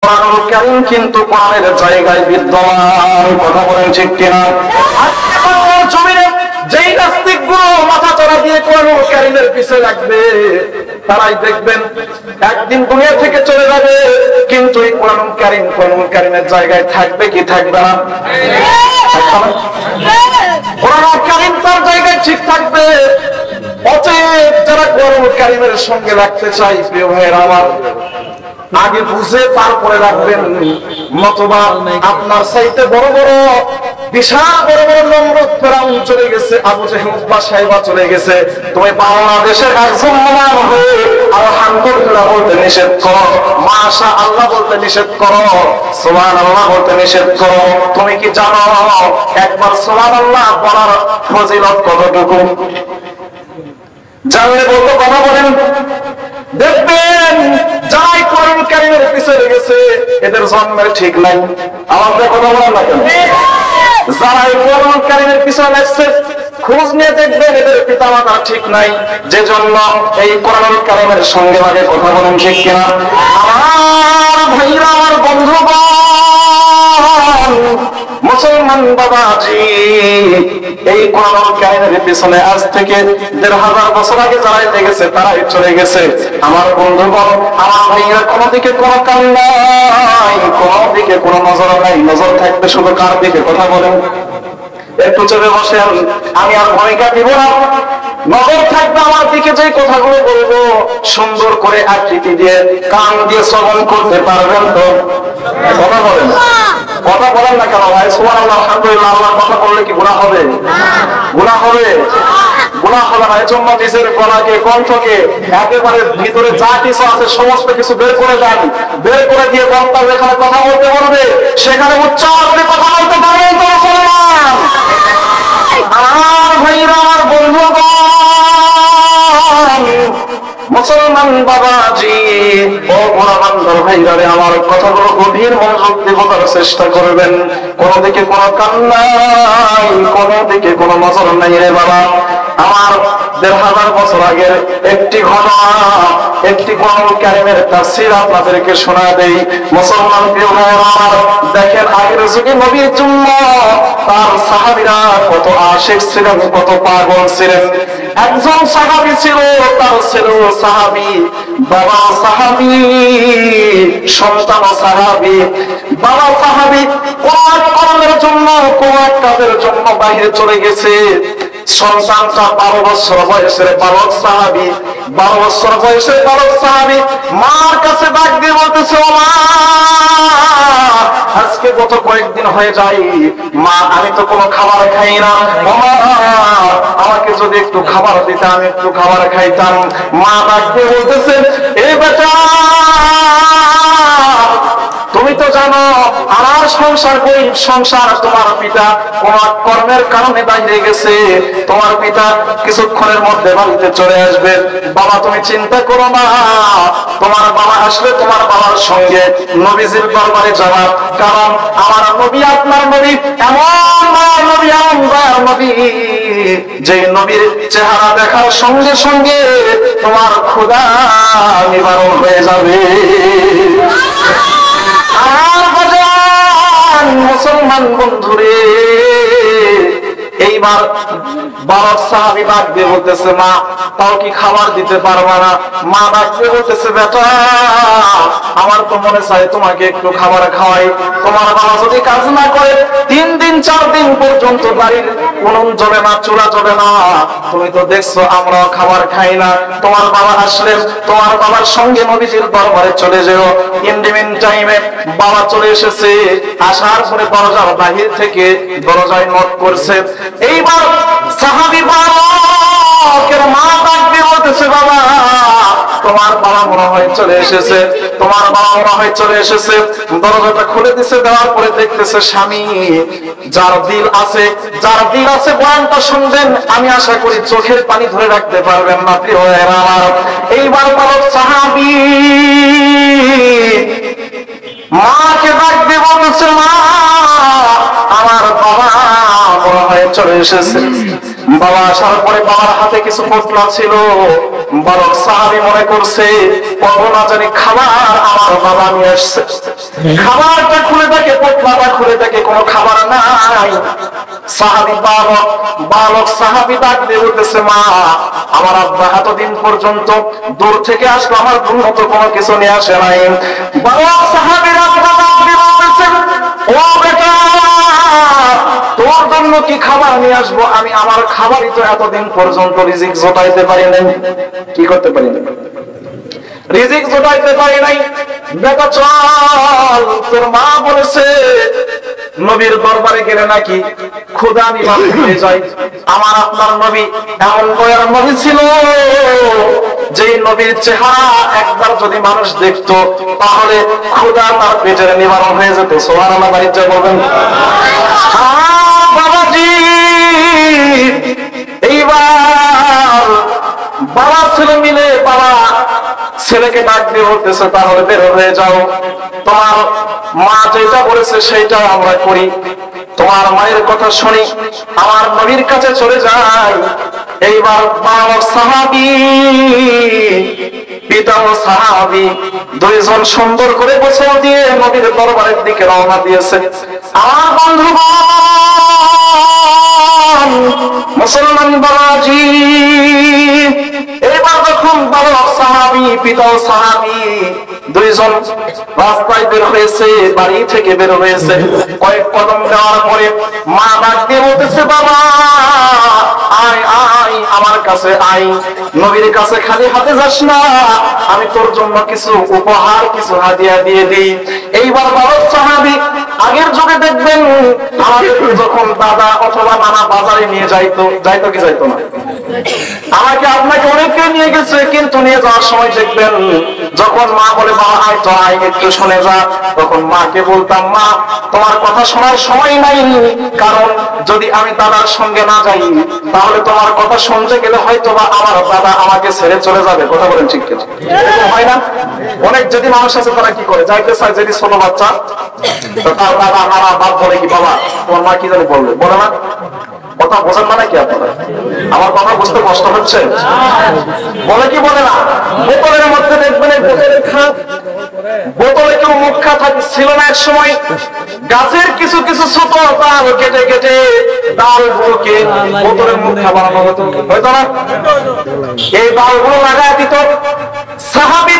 কোরআনুল কারীম কিন্তু কোরআনের জায়গায় বিদ্যমান। কথা বলেন ঠিক কিনা? আজকে বাংলার জমিনে যেই নাস্তিকগুলো মাথা চড়া দিয়ে কোরআনুল কারীমের পিছে লাগবে, তারাই দেখবেন একদিন দুনিয়া থেকে চলে যাবে, কিন্তু এই কোরআনুল কারীমের জায়গায় থাকবে কি থাকবে না? কোরআনুল কারীম তার জায়গায় ঠিক থাকবে। অতএব যারা কোরআনুল কারীমের সঙ্গে লাগতে চাই, প্রিয় ভাইয়েরা আমার, আগে বুঝে তারপরে রাখবেন। নতুবা আপনার চাইতে বড় বড় বিশাল বড় বড় নমরুদ ফেরাউন চলে গেছে, আবু জেহেল উতবা সাইবা চলে গেছে, তুমি বাংলাদেশের একজন মুসলমান হয়ে আলহামদুলিল্লাহ বলতে নিষেধ করো, মাশাআল্লাহ বলতে নিষেধ করো, সুবহানাল্লাহ বলতে নিষেধ করো। তুমি কি জানো একবার সুবহানাল্লাহ বলার ফজিলত কতটুকু? জানলে বলতো কথা বলেন। দেখবেন যাই কোরআন কারীমের পিছনে গেছে, এদের জন্মের ঠিক নাই। আমাদের কথা বলেন না কেন? যারাই কোরআন কারীমের পিছনে লাগছে, খোঁজ নিয়ে দেখবেন এদের পিতা মাতা ঠিক নাই। যে জন্য এই কোরআন কারীমের সঙ্গে আগে কথা বলেন ঠিক কিনা? আমার ভাইরা, আমার বন্ধুগণ, মুসলমান বাবাজি, এই কোরআন কারীমের পিছনে আজ থেকে ১৫০০ বছর আগে যারাই লেগেছে তারাই চলে গেছে। আমার বন্ধুগণ, আমার ভাইয়া, কোনো দিকে কোনো কান নাই, কোনো দিকে কোনো নজর নাই। নজর থাকবে শুধু কার দিকে? কথা বলেন। একটু চলে বসেন, আমি আর ভূমিকা দিব না। নজর থাকবে আমার দিকে, যে কথাগুলো বলবো সুন্দর করে আকৃতি দিয়ে কান দিয়ে শ্রবণ করতে পারবেন তো? কথা বলেন। কথা বলেন না কেন ভাই? সুবহানাল্লাহ, আলহামদুলিল্লাহ। আল্লাহর কথা বললে কি গুনাহ হবে? গুনাহ হবে? গুনাহ হবে না। এজন্য নিজের গলাকে, কণ্ঠকে একেবারে ভিতরে যা কিছু আছে সমস্ত কিছু বের করে দেন। বের করে দিয়ে বক্তা যেখানে কথা বলতে বলবে সেখানে উচ্চ আওয়াজে কথা বলতে পারবেন তো মুসলমান? আমার ভাইরা, আমার বন্ধুগণ, মুসলমান বাবাজি, ও বড়বান্ধব ভাইরা, আমার কথাগুলো গভীর মনোযোগ দিয়ে বোঝার চেষ্টা করবেন। কোন দিকে কোনো কান নাই, কোন দিকে কোনো নজর নাই রে বাবা। আমার ১৫০০ বছর আগের একটি ঘটনা, একটি কোরআন কারীমের তাফসীর আপনাদেরকে শোনা দেই। মুসলমান প্রিয় ভাইরা, দেখেন আগের যুগে নবীর জন্য তার সাহাবীরা কত আশিক ছিলেন, কত পাগল ছিলেন। একজন সাহাবী ছিল, তার ছিল সাহাবী, বাবা সাহাবী, সন্তান সাহাবী। বাবা সাহাবী কোরআন কর্মের জন্য, কোরআন কাজের জন্য বাইরে চলে গেছে। সন্তানটা ১২ বছর বয়সের বালক সাহাবী, ১২ বছর বয়সের বালক সাহাবী মার কাছে ডাক দিয়ে বলতেছে, ও মা, আজকে গত কয়েকদিন হয়ে যায় মা, আমি তো কোনো খাবার খাই না। ও মা, আমাকে যদি একটু খাবার দিতে আমি একটু খাবার খাইতাম। মা ডাক দিয়ে বলতেছে, এই বেটা, তুমি তো জানো আমার সংসার গরিব সংসার, তোমার পিতা তোমার কর্মের কারণে বাইরে গেছে, তোমার পিতা কিছুক্ষণের মধ্যে বাড়িতে চলে আসবে। বাবা, তুমি চিন্তা করো না, তোমার বাবা আসলে তোমার বাবার সঙ্গে নবীজির দরবারে যাবা, কারণ আমার নবী আপনার নবী এমন নবী, এমন নবী, যে নবীর চেহারা দেখার সঙ্গে সঙ্গে তোমার ক্ষুধা নিবারণ হয়ে যাবে। মুসলমান বন্ধুরে, এইবার বালক সাহাবী ডাক দিয়ে বলতেছে, মা, তাও কি খাবার দিতে পারবা না? মা ডাক দিয়ে বলতেছে, বেটা, আমার তো মনে চাই তোমাকে একটু খাবার খাওয়াই। তোমার বাবা যদি কাজ না করে ৩ দিন ৪ দিন পর্যন্ত বাড়ির উনুন জ্বলে না, চুলা জ্বলে না। তুমি তো দেখছো আমরাও খাবার খাই না। তোমার বাবা আসলে তোমার বাবার সঙ্গে নবীজির দরবারে চলে যেও। ইন্ডিমিন টাইমে বাবা চলে এসেছে, আসার পরে দরজার বাহির থেকে দরজায় নক করছে। এইবার সাহাবী বালকের মা ডাক দিয়ে বলতেছে, বাবা, তোমার বাবা মনে হয় চলে এসেছে, তোমার বাবা মনে হয় চলে এসেছে। দরজাটা খুলে দিছে, দেওয়ার পরে দেখতেছে স্বামী। যার দিল আছে, যার দিল আছে বয়ানটা শুনবেন, আমি আশা করি চোখের পানি ধরে রাখতে পারবেন না প্রিয় ভাইয়েরা আমার। এইবার বালক সাহাবী মাকে ডাক দিয়ে বলতেছে, মা, আমার বাবা মনে হয় চলে এসেছে। বাবা আসার পরে বাবার হাতে কিছু পোটলা ছিল। বালক সাহাবী মনে করছে কত না জানি খাবার আমার বাবা নিয়ে আসছে। খাবারটা খুলে থাকে, পোটলাটা খুলে থাকে, কোনো খাবার নাই। সাহাবী বালক সাহাবী ডাক দিয়ে বলতেছে, মা আমার আব্বা এতদিন পর্যন্ত দূর থেকে আসলো, আমার উন্নত কোনো কিছু নিয়ে আসে নাই। বালক সাহাবীরা ডাক দিয়ে বলতেছে, ও বেটা তোর জন্য কি খাবার নিয়ে আসবো? আমি আমার খাবারই তো এতদিন পর্যন্ত রিজিক জোটাইতে পারি নাই। কি করতে পারি না? রিজিক জোটাইতে পারি নাই। বেটা চল, তোর মা বলেছে নবীর দরবারে গেলে নাকি ক্ষুধা নিবারণ হয়ে যায়। আমার আপনার নবী এমন দয়ার নবী ছিল, যেই নবীর চেহারা একবার যদি মানুষ দেখতো তাহলে ক্ষুধা তার পেটের নিবারণ হয়ে যেত। সুবহানাল্লাহ, বাড়িতে বলবেন বাবাজি। এইবার বাবা ছেলে মিলে বাবা ছেলেকে ডাক দিয়ে বলতেছে, তাহলে বের হয়ে যাও, তোমার মা যেটা বলেছে সেইটা আমরা করি, তোমার মায়ের কথা শুনি, আমার নবীর কাছে চলে যাই। এইবার বাবা সাহাবী পিতা ও সাহাবী দুইজন সুন্দর করে গোসল দিয়ে নবীর দরবারের দিকে রওনা দিয়েছে। আমার বন্ধুগণ মুসলমান বাবাজি, এবার যখন বালক সাহাবী পিতা ও সাহাবী দুইজন রাস্তায় বের হয়েছে, বাড়ি থেকে বের হয়েছে, কয়েক কদম দেওয়ার পরে মা ডাক দিয়ে বলতেছে, বাবা আয় আয় আমার কাছে আয়, নবীর কাছে খালি হাতে যাস না, আমি তোর জন্য কিছু উপহার কিছু হাদিয়া দিয়ে দিই। এইবার বালক সাহাবী, আগের যুগে দেখবেন আমাদের যখন দাদা অথবা নানা বাজারে নিয়ে যাইতো কি যাইতো না? আমাকে আপনাকে অনেকে নিয়ে গেছে, কিন্তু নিয়ে যাওয়ার সময় দেখবেন যখন মা বলে বাবা আয় তো আয় একটু শুনে যা, তখন মাকে বলতাম, মা তোমার কথা শোনার সময় নাই, কারণ যদি আমি দাদার সঙ্গে না যাই তাহলে তোমার কথা শুনতে গেলে হয়তো বা আমার দাদা আমাকে ছেড়ে চলে যাবে। কথা বলেন ঠিক কিনা? হয় না? অনেক যদি মানুষ আছে তারা কি করে, যাইতে চায় যদি ছোট বাচ্চা, তো তার দাদা নানা বাপ বলে কি, বাবা তোমার মা কি জানি বলবে, বলে না? কথা বোঝেন না নাকি আপনারা? আমার কথা বুঝতে কষ্ট হচ্ছে? বলে কি বলে না? বোতলের মধ্যে দেখবেন বোতলের খাপ, বোতলে কেউ মুখ খা ছিল না এক সময়, গাছের কিছু কিছু ছোট ডাল কেটে কেটে ডালগুলোকে বোতলের মুখ খা বানানো হতো, হয়তো না? এই ডালগুলো লাগায় দিত। সাহাবী